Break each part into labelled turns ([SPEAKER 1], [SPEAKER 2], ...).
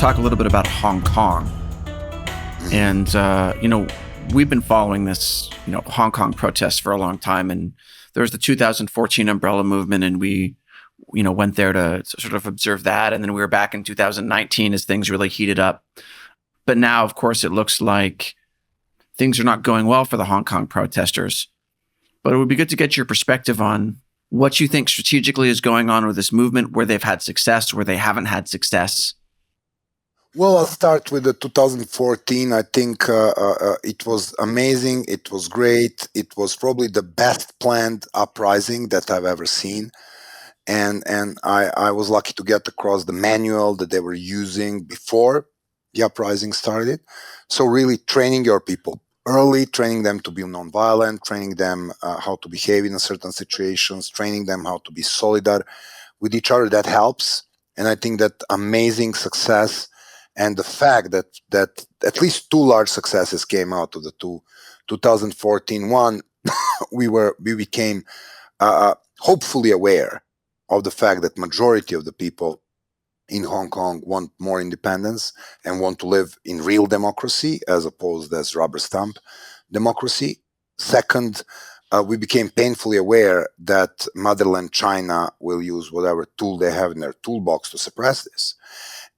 [SPEAKER 1] talk a little bit about Hong Kong. And, we've been following this, Hong Kong protests for a long time. And there was the 2014 umbrella movement, and we, went there to sort of observe that. And then we were back in 2019 as things really heated up. But now, of course, it looks like things are not going well for the Hong Kong protesters. But it would be good to get your perspective on what you think strategically is going on with this movement, where they've had success, where they haven't had success.
[SPEAKER 2] Well, I'll start with the 2014. I think it was amazing. It was great. It was probably the best planned uprising that I've ever seen. And I was lucky to get across the manual that they were using before the uprising started. So really training your people early, training them to be nonviolent, training them how to behave in certain situations, training them how to be solidar with each other. That helps. And I think that amazing success and the fact that at least two large successes came out of the 2014 one, we became hopefully aware of the fact that majority of the people in Hong Kong want more independence and want to live in real democracy as opposed as rubber stamp democracy. Second, we became painfully aware that motherland China will use whatever tool they have in their toolbox to suppress this.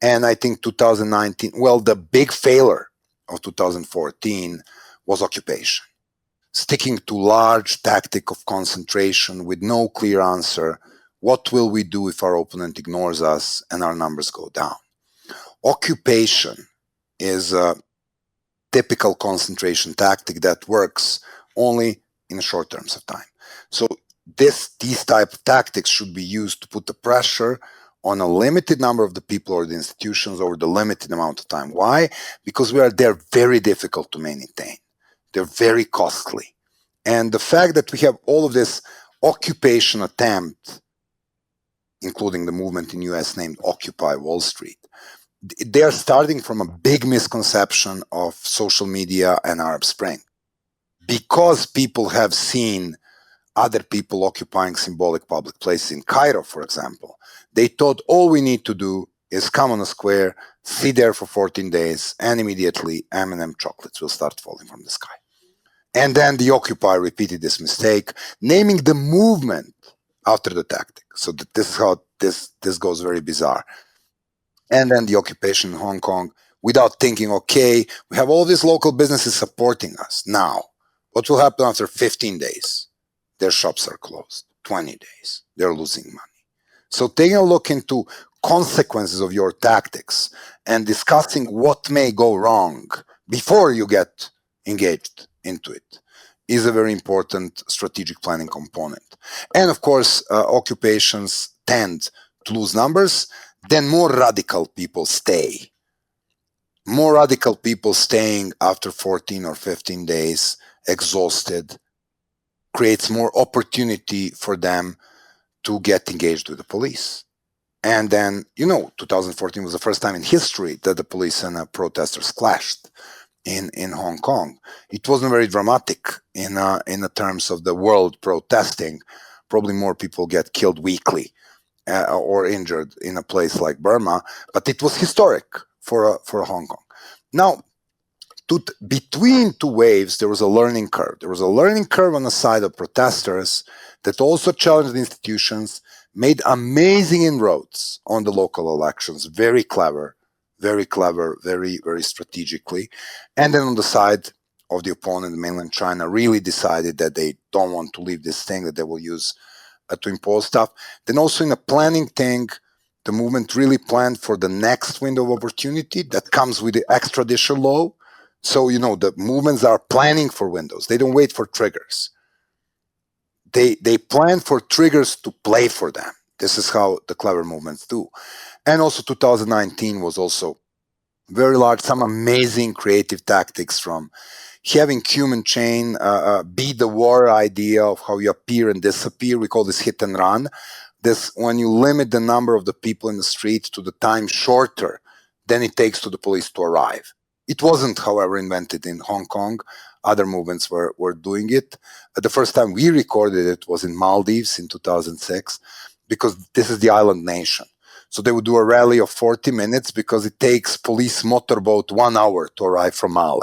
[SPEAKER 2] And I think 2019, the big failure of 2014 was occupation. Sticking to large tactic of concentration with no clear answer. What will we do if our opponent ignores us and our numbers go down? Occupation is a typical concentration tactic that works only in short terms of time. So these type of tactics should be used to put the pressure on a limited number of the people or the institutions over the limited amount of time. Why? Because they're very difficult to maintain. They're very costly. And the fact that we have all of this occupation attempt, including the movement in US named Occupy Wall Street, they are starting from a big misconception of social media and Arab Spring. Because people have seen other people occupying symbolic public places in Cairo, for example, they thought all we need to do is come on a square, sit there for 14 days, and immediately M&M chocolates will start falling from the sky. And then the Occupy repeated this mistake, naming the movement after the tactic. So this is how this goes very bizarre. And then the occupation in Hong Kong, without thinking, okay, we have all these local businesses supporting us. Now, what will happen after 15 days? Their shops are closed. 20 days, they're losing money. So taking a look into consequences of your tactics and discussing what may go wrong before you get engaged into it is a very important strategic planning component. And of course, occupations tend to lose numbers, then more radical people stay. More radical people staying after 14 or 15 days, exhausted, creates more opportunity for them to get engaged with the police. And then, 2014 was the first time in history that the police and protesters clashed in Hong Kong. It wasn't very dramatic in the terms of the world protesting. Probably more people get killed weekly or injured in a place like Burma, but it was historic for Hong Kong. Now, between two waves, there was a learning curve. There was a learning curve on the side of protesters that also challenged the institutions, made amazing inroads on the local elections, very clever, very, very strategically. And then on the side of the opponent, mainland China, really decided that they don't want to leave this thing that they will use to impose stuff. Then also in a planning thing, the movement really planned for the next window of opportunity that comes with the extradition law. So, the movements are planning for windows. They don't wait for triggers. They plan for triggers to play for them. This is how the clever movements do. And also 2019 was also very large, some amazing creative tactics from having human chain be the war idea of how you appear and disappear. We call this hit and run. This, when you limit the number of the people in the street to the time shorter than it takes to the police to arrive. It wasn't, however, invented in Hong Kong. Other movements were doing it. The first time we recorded it was in Maldives in 2006, because this is the island nation. So they would do a rally of 40 minutes because it takes police motorboat 1 hour to arrive from Male.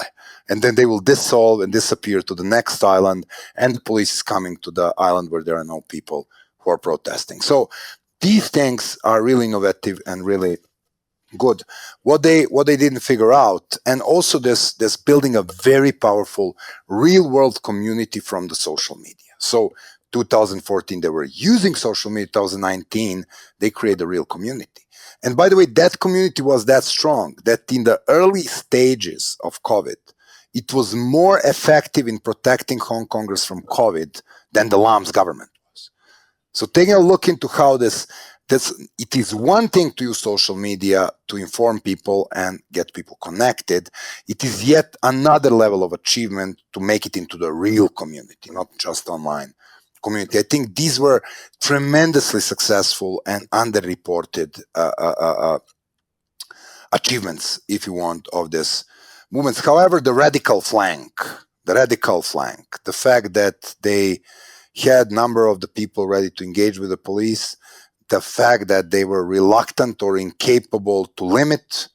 [SPEAKER 2] And then they will dissolve and disappear to the next island, and the police is coming to the island where there are no people who are protesting. So these things are really innovative and really good. What they didn't figure out, and also this building a very powerful real world community from the social media. So 2014 they were using social media. 2019 they created a real community. And by the way, that community was that strong that in the early stages of COVID, it was more effective in protecting Hong Kongers from COVID than the Lam's government was. So taking a look into how it is one thing to use social media to inform people and get people connected. It is yet another level of achievement to make it into the real community, not just online community. I think these were tremendously successful and underreported achievements, if you want, of this movements. However, the radical flank, the fact that they had number of the people ready to engage with the police, the fact that they were reluctant or incapable to limit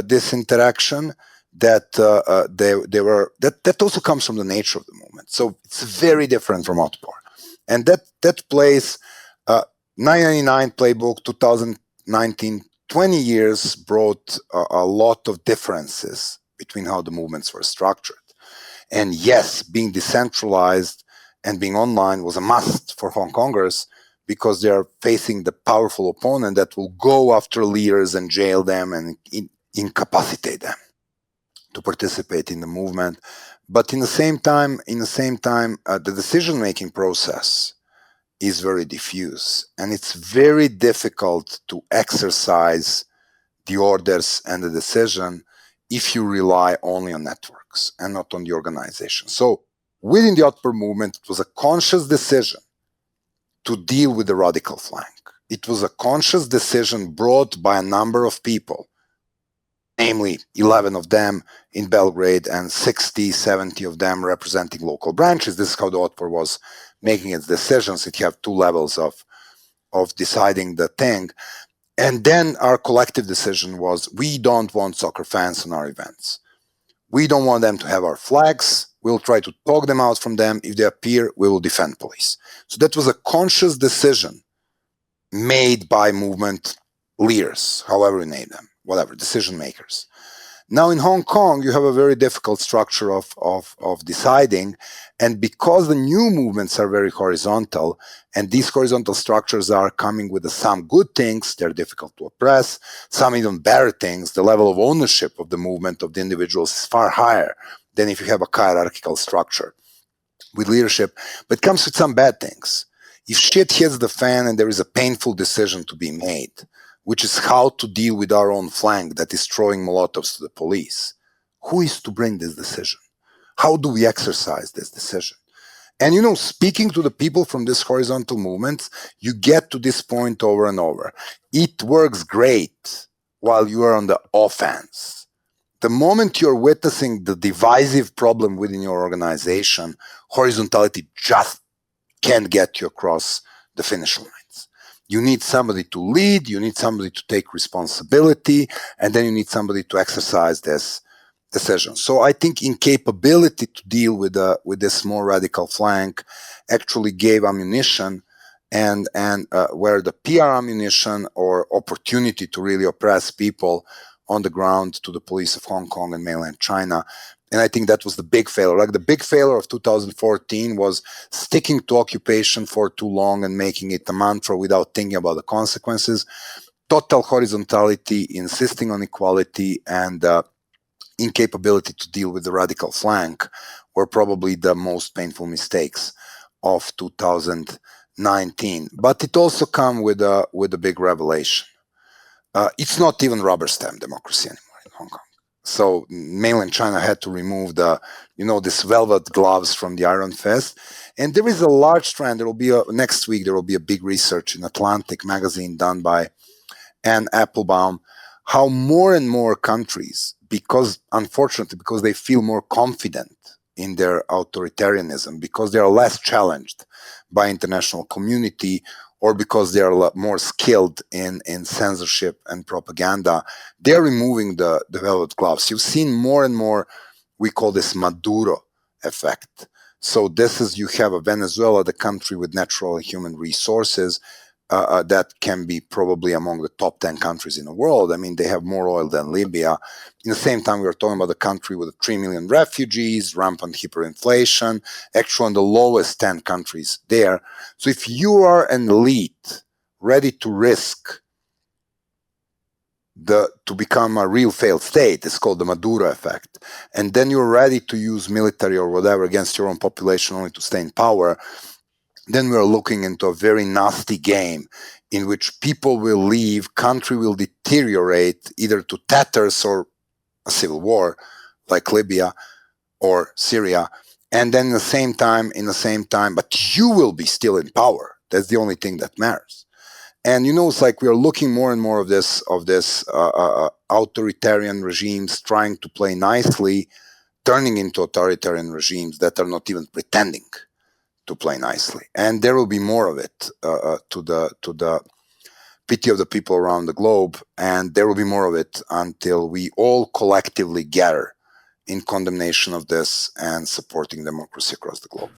[SPEAKER 2] this interaction, that that also comes from the nature of the movement. So it's very different from Outpour. And that plays 999 playbook, 2019, 20 years brought a lot of differences between how the movements were structured. And yes, being decentralized and being online was a must for Hong Kongers, because they are facing the powerful opponent that will go after leaders and jail them and incapacitate them to participate in the movement. But in the same time, the decision-making process is very diffuse, and it's very difficult to exercise the orders and the decision if you rely only on networks and not on the organization. So within the Outpour movement, it was a conscious decision to deal with the radical flank. It was a conscious decision brought by a number of people, namely 11 of them in Belgrade and 60, 70 of them representing local branches. This is how the Outpour was making its decisions. It had two levels of deciding the thing. And then our collective decision was, we don't want soccer fans on our events. We don't want them to have our flags. We'll try to talk them out from them. If they appear, we will defend police. So that was a conscious decision made by movement leaders, however we name them, whatever, decision makers. Now in Hong Kong, you have a very difficult structure of deciding. And because the new movements are very horizontal, and these horizontal structures are coming with some good things, they're difficult to oppress, some even better things, the level of ownership of the movement of the individuals is far higher than if you have a hierarchical structure with leadership. But it comes with some bad things. If shit hits the fan and there is a painful decision to be made, which is how to deal with our own flank that is throwing Molotovs to the police, who is to bring this decision? How do we exercise this decision? And speaking to the people from this horizontal movement, you get to this point over and over. It works great while you are on the offense. The moment you're witnessing the divisive problem within your organization, horizontality just can't get you across the finish lines. You need somebody to lead, you need somebody to take responsibility, and then you need somebody to exercise this decision. So I think incapability to deal with this more radical flank actually gave ammunition, and where the PR ammunition or opportunity to really oppress people on the ground to the police of Hong Kong and mainland China. And I think that was the big failure. Like the big failure of 2014 was sticking to occupation for too long and making it a mantra without thinking about the consequences. Total horizontality, insisting on equality, and incapability to deal with the radical flank were probably the most painful mistakes of 2019. But it also came with a big revelation. It's not even rubber stamp democracy anymore in Hong Kong. So mainland China had to remove this velvet gloves from the iron fist. And there is a large trend. Next week, there will be a big research in Atlantic magazine done by Anne Applebaum, how more and more countries, unfortunately, because they feel more confident in their authoritarianism, because they are less challenged by international community, or because they are a lot more skilled in censorship and propaganda, they're removing the velvet gloves. You've seen more and more, we call this Maduro effect. So this is, you have a Venezuela, the country with natural and human resources, that can be probably among the top 10 countries in the world. I mean, they have more oil than Libya. In the same time, we are talking about a country with 3 million refugees, rampant hyperinflation, actually on the lowest 10 countries there. So if you are an elite ready to risk to become a real failed state, it's called the Maduro effect, and then you're ready to use military or whatever against your own population only to stay in power, then we're looking into a very nasty game in which people will leave, country will deteriorate either to tatters or a civil war like Libya or Syria. And then in the same time, but you will be still in power. That's the only thing that matters. And it's like we are looking more and more of this authoritarian regimes trying to play nicely, turning into authoritarian regimes that are not even pretending to play nicely. And there will be more of it, to the pity of the people around the globe. And there will be more of it until we all collectively gather in condemnation of this and supporting democracy across the globe.